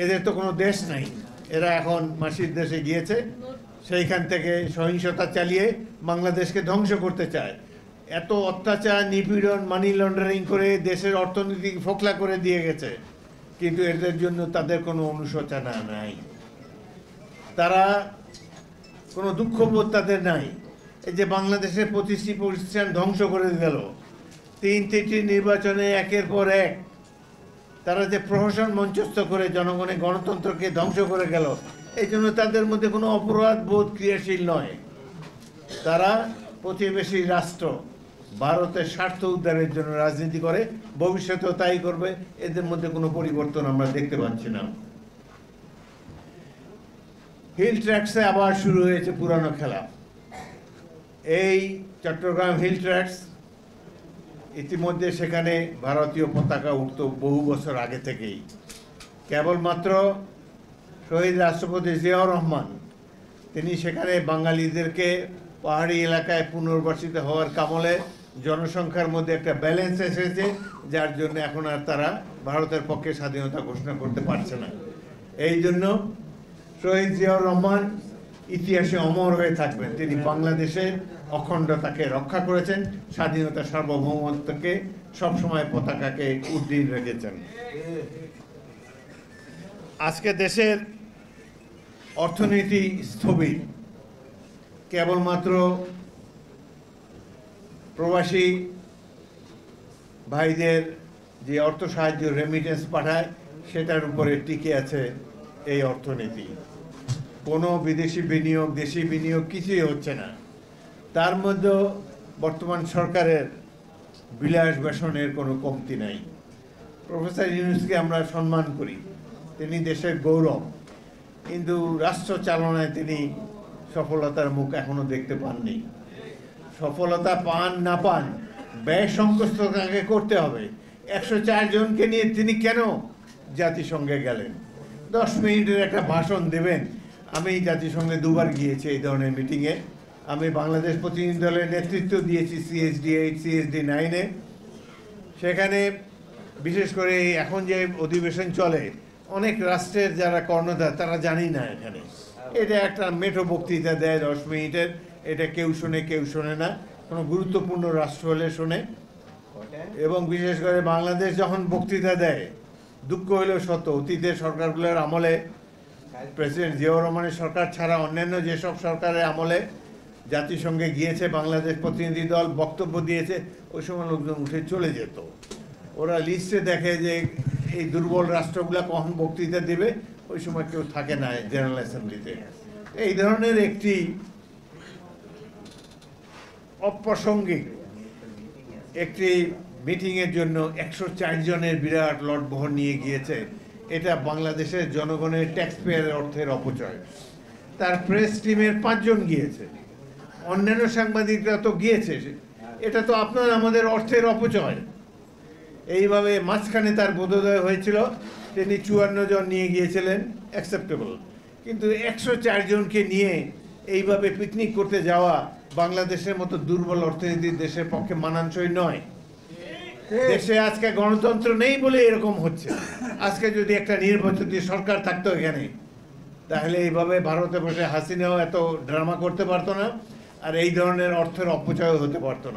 এদের তো কোনো দেশ নাই, এরা এখন মাসির দেশে গিয়েছে, সেইখান থেকে সহিংসতা চালিয়ে বাংলাদেশকে ধ্বংস করতে চায়। এত অত্যাচার, নিপীড়ন, মানি লন্ডারিং করে দেশের অর্থনীতি ফোকলা করে দিয়ে গেছে, কিন্তু এদের জন্য তাদের কোনো অনুশোচনা নাই, তারা কোনো দুঃখবোধ তাদের নাই। এই যে বাংলাদেশের প্রতিষ্ঠান ধ্বংস করে গেল, তিনটি নির্বাচনে একের পর এক তারা যে প্রহসন মঞ্চস্থ করে জনগণের গণতন্ত্রকে ধ্বংস করে গেল, এই জন্য তাদের মধ্যে কোনো অপরাধ বোধ ক্রিয়াশীল নয়। তারা প্রতিবেশী রাষ্ট্র ভারতের স্বার্থ উদ্ধারের জন্য রাজনীতি করে, ভবিষ্যতেও তাই করবে। এদের মধ্যে কোনো পরিবর্তন আমরা দেখতে পাচ্ছি না। হিল ট্র্যাক্সে আবার শুরু হয়েছে পুরানো খেলা। এই চট্টগ্রাম হিল ট্র্যাক্স, ইতিমধ্যে সেখানে ভারতীয় পতাকা উঠত বহু বছর আগে থেকেই। কেবলমাত্র শহীদ রাষ্ট্রপতি জিয়াউর রহমান তিনি সেখানে বাঙালিদেরকে পাহাড়ি এলাকায় পুনর্বাসিত হওয়ার কামলে জনসংখ্যার মধ্যে একটা ব্যালেন্স এসেছে, যার জন্য এখন আর তারা ভারতের পক্ষে স্বাধীনতা ঘোষণা করতে পারছে না। এই জন্য শহীদ জিয়াউর রহমান ইতিহাসে অমর হয়ে থাকবেন। তিনি বাংলাদেশের অখণ্ডতাকে রক্ষা করেছেন, স্বাধীনতা সার্বভৌমত্বকে সবসময় পতাকাকে উড্ডীন রেখেছেন। আজকে দেশের অর্থনীতি স্থবির, কেবলমাত্র প্রবাসী ভাইদের যে অর্থ সাহায্য রেমিটেন্স পাঠায় সেটার উপরে টিকে আছে এই অর্থনীতি। কোনো বিদেশি বিনিয়োগ, দেশি বিনিয়োগ কিছুই হচ্ছে না। তার মধ্যেও বর্তমান সরকারের বিলাস বেসনের কোনো কমতি নাই। প্রফেসর ইউনূসকে আমরা সম্মান করি, তিনি দেশের গৌরব, কিন্তু রাষ্ট্র চালনায় তিনি সফলতার মুখ এখনো দেখতে পাননি। সফলতা পান না পান, ব্যয় সংকোচ তাকে করতে হবে। 104 জনকে নিয়ে তিনি কেন জাতিসংঘে গেলেন? 10 মিনিটের একটা ভাষণ দেবেন। আমি জাতিসংঘে 2বার গিয়েছি এই ধরনের মিটিংয়ে। আমি বাংলাদেশ প্রতিনিধি দলের নেতৃত্ব দিয়েছি CSD 8, CSD 9-এ। সেখানে বিশেষ করে এখন যে অধিবেশন চলে, অনেক রাষ্ট্রের যারা কর্ণধার তারা জানি না এখানে। এটা একটা মেঠো বক্তৃতা দেয় 10 মিনিটের, এটা কেউ শোনে কেউ শোনে না। কোনো গুরুত্বপূর্ণ রাষ্ট্র হলে শোনে। এবং বিশেষ করে বাংলাদেশ যখন বক্তৃতা দেয়, দুঃখ হলেও সত্য, অতীতের সরকারগুলোর আমলে, প্রেসিডেন্ট জিয়াউর রহমানের সরকার ছাড়া অন্যান্য যেসব সরকারের আমলে জাতিসংঘে গিয়েছে বাংলাদেশ প্রতিনিধি দল, বক্তব্য দিয়েছে, ওই সময় লোকজন উঠে চলে যেত। ওরা লিস্টে দেখে যে এই দুর্বল রাষ্ট্রগুলো কখন বক্তৃতা দেবে, ওই সময় কেউ থাকে না জেনারেল অ্যাসেম্বলিতে। এই ধরনের একটি অপ্রাসঙ্গিক একটি মিটিংয়ের জন্য 104 জনের বিরাট লটবহর নিয়ে গিয়েছে। এটা বাংলাদেশের জনগণের ট্যাক্স পেয়ারের অর্থের অপচয়। তার প্রেস টিমের 5 জন গিয়েছে, অন্যান্য সাংবাদিকরা তো গিয়েছে। এটা তো আপনার আমাদের অর্থের অপচয়। এইভাবে মাঝখানে তার বোধোদয় হয়েছিল, তিনি 54 জন নিয়ে গিয়েছিলেন, অ্যাকসেপ্টেবল। কিন্তু 104 জনকে নিয়ে এইভাবে পিকনিক করতে যাওয়া বাংলাদেশের মতো দুর্বল অর্থনীতির দেশের পক্ষে মানানসই নয়। দেশে আজকে গণতন্ত্র নেই বলে এরকম হচ্ছে। আজকে যদি একটা নির্বাচিত সরকার থাকতো এখানে, তাহলে এইভাবে ভারতে বসে হাসিনাও এত ড্রামা করতে পারতো না, আর এই ধরনের অর্থের অপচয় হতে পারতো না।